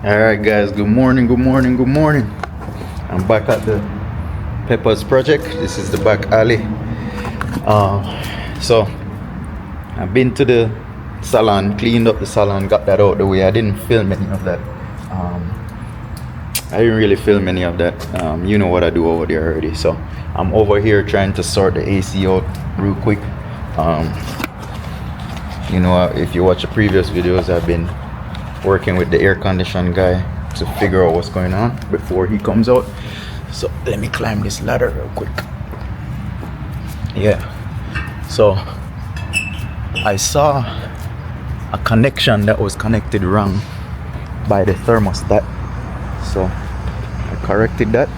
Alright guys, good morning, good morning, good morning. I'm back at the Peppaz project. This is the back alley. So I've been to the salon, cleaned up the salon, got that out the way. I didn't film any of that. I didn't really film any of that. You know what I do over there already. So I'm over here trying to sort the AC out real quick. You know, if you watch the previous videos, I've been working with the air condition guy to figure out what's going on before he comes out. So let me climb this ladder real quick. Yeah, so I saw a connection that was connected wrong by the thermostat, so I corrected that.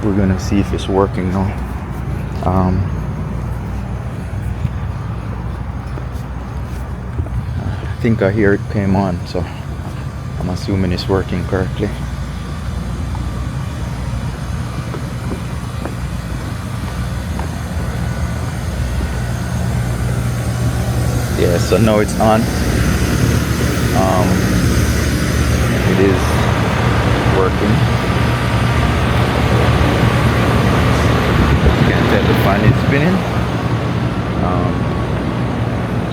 We're gonna see if it's working now. I think I hear it came on, so I'm assuming it's working correctly. Yeah, so now it's on. It is working. You can tell the fan is spinning.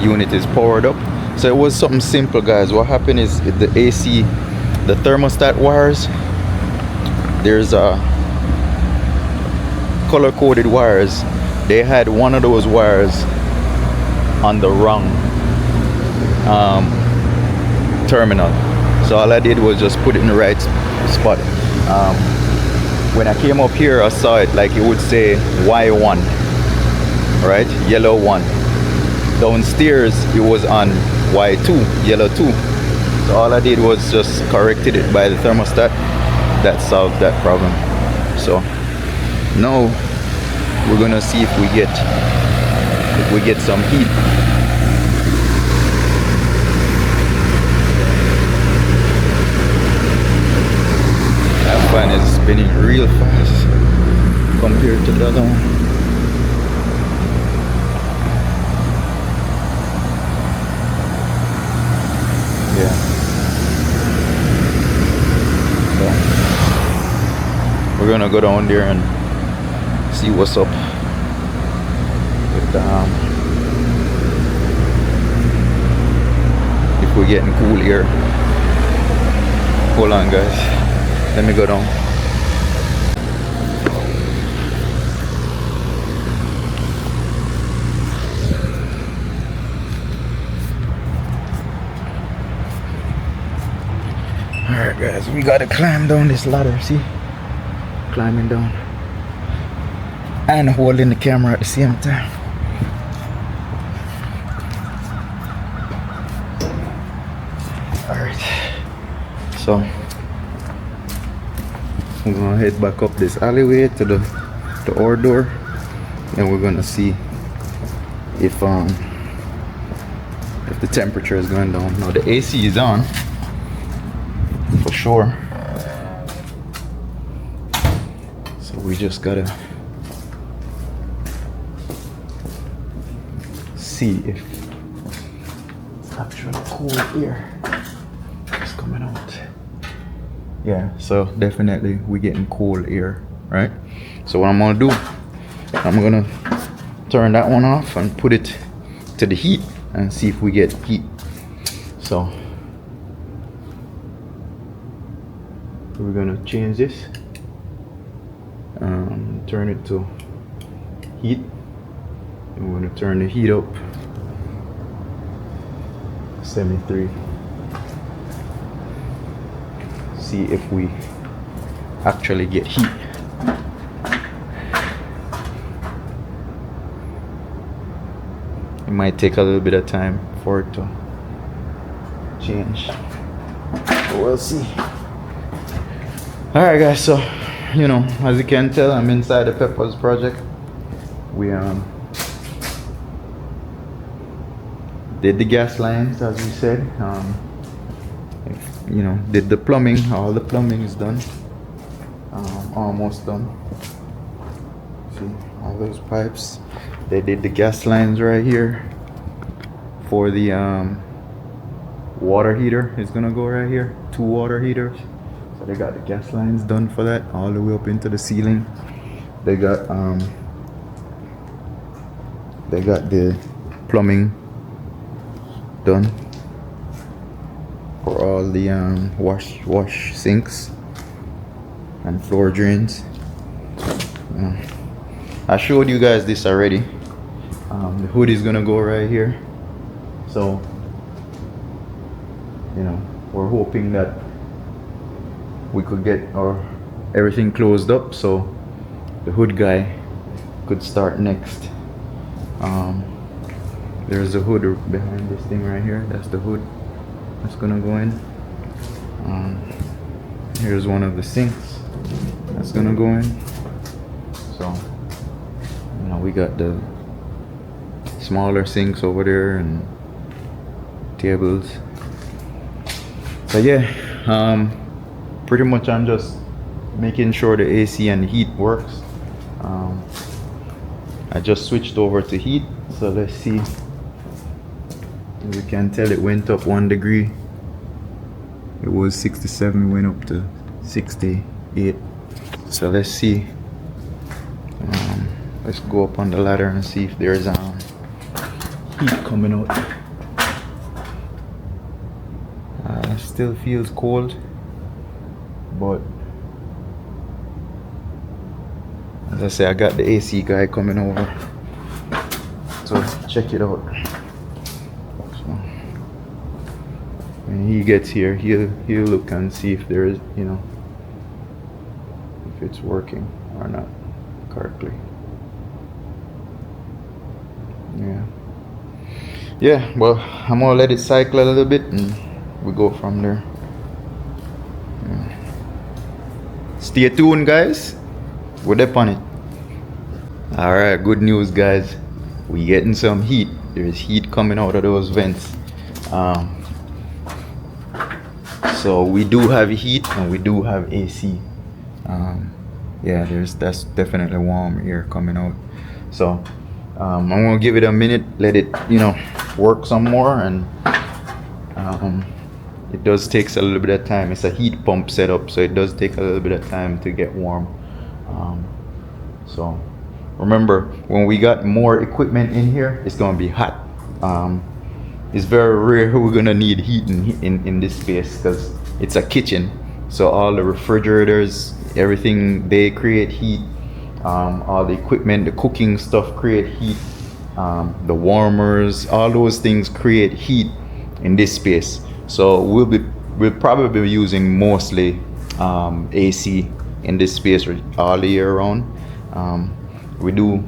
Unit is powered up. So it was something simple, guys. What happened is the AC, the thermostat wires, there's a color-coded wires. They had one of those wires on the wrong terminal. So all I did was just put it in the right spot. When I came up here, I saw it like it would say Y1, right? Yellow 1. Downstairs it was on Y2, yellow 2. So all I did was just corrected it by the thermostat. That solved that problem. So now we're gonna see if we get some heat. That fan is spinning real fast compared to the other one. Yeah. So we're gonna go down there and see what's up with if we're getting cool air. Hold on, guys. Let me go down. Alright guys, we gotta climb down this ladder, see? Climbing down and holding the camera at the same time. Alright, so we're gonna head back up this alleyway to the our door, and we're gonna see if the temperature is going down. Now the AC is on for sure, so we just gotta see if it's actually cool air is coming out. Yeah, so definitely we're getting cool air, right? So what I'm gonna do, I'm gonna turn that one off and put it to the heat and see if we get heat. So we're gonna change this, turn it to heat, and we're gonna turn the heat up 73. See if we actually get heat. It might take a little bit of time for it to change, but we'll see. Alright guys, so you know, as you can tell, I'm inside the Peppaz project. We did the gas lines as we said. You know, did the plumbing. All the plumbing is done. Almost done. See all those pipes. They did the gas lines right here for the water heater is gonna go right here. 2 water heaters. So they got the gas lines done for that all the way up into the ceiling. They got the plumbing done for all the wash sinks and floor drains. I showed you guys this already. The hood is gonna go right here, so you know, we're hoping that we could get everything closed up so the hood guy could start next. There's a hood behind this thing right here. That's the hood that's gonna go in. Here's one of the sinks that's gonna go in. So you know, we got the smaller sinks over there and tables. So yeah, pretty much I'm just making sure the AC and the heat works. I just switched over to heat, so let's see. We can tell it went up 1 degree. It was 67, went up to 68. So let's see. Let's go up on the ladder and see if there's heat coming out. Still feels cold, but as I say, I got the AC guy coming over to check it out. So when he gets here, he'll look and see if there is, you know, if it's working or not correctly. Yeah, well, I'm gonna let it cycle a little bit and we go from there. Stay tuned, guys. We're up on it. Alright, good news, guys. We getting some heat. There's heat coming out of those vents. So we do have heat and we do have AC. Yeah, that's definitely warm air coming out. So I'm gonna give it a minute, let it, you know, work some more, and it does take a little bit of time. It's a heat pump setup, so it does take a little bit of time to get warm. So remember, when we got more equipment in here, it's gonna be hot. It's very rare we're gonna need heat in this space because it's a kitchen. So all the refrigerators, everything, they create heat. All the equipment, the cooking stuff create heat. The warmers, all those things create heat in this space. So we'll probably be using mostly AC in this space all the year round. We do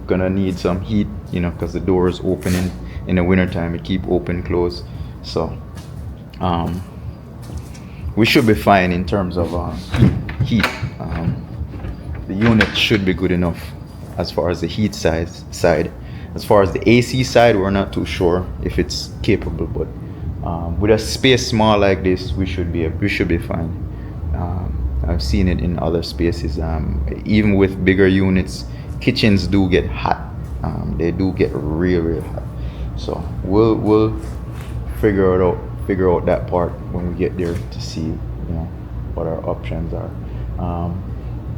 gonna need some heat, you know, because the door is opening in the winter time. It keep open close. So we should be fine in terms of heat. The unit should be good enough as far as the heat side. As far as the AC side, we're not too sure if it's capable, but with a space small like this, we should be fine. I've seen it in other spaces. Even with bigger units, kitchens do get hot. They do get real hot. So we'll figure out that part when we get there to see, you know, what our options are.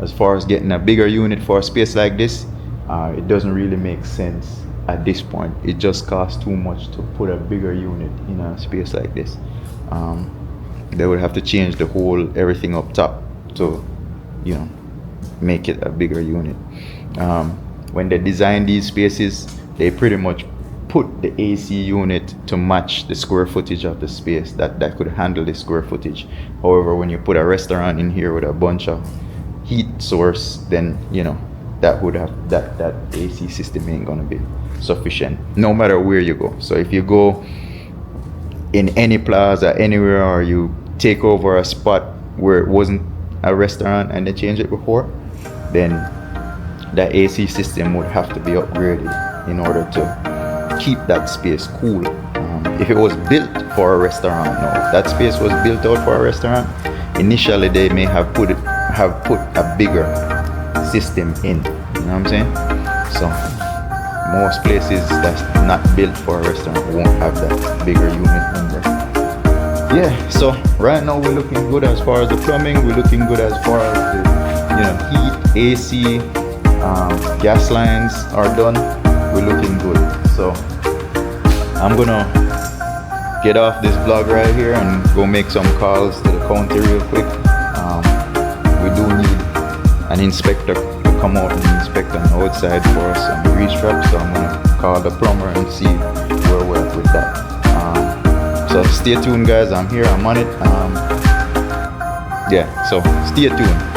As far as getting a bigger unit for a space like this, it doesn't really make sense at this point. It just costs too much to put a bigger unit in a space like this. They would have to change the whole everything up top to, you know, make it a bigger unit. When they design these spaces, they pretty much put the AC unit to match the square footage of the space that could handle the square footage. However, when you put a restaurant in here with a bunch of heat source, then, you know, that would have that AC system ain't gonna be sufficient no matter where you go. So if you go in any plaza anywhere, or you take over a spot where it wasn't a restaurant and they changed it before, then that AC system would have to be upgraded in order to keep that space cool. If it was built for a restaurant, no, if that space was built out for a restaurant, initially they may have put a bigger system in, you know what I'm saying? So most places that's not built for a restaurant won't have that bigger unit number. Yeah, so right now we're looking good as far as the plumbing. We're looking good as far as the, heat, AC, gas lines are done. We're looking good. So I'm gonna get off this vlog right here and go make some calls to the county real quick. We do need an inspector to come out and inspect on the outside for us on the grease trap. So I'm gonna call the plumber and see where we're at with that. So stay tuned, guys. I'm here. I'm on it. Yeah. So stay tuned.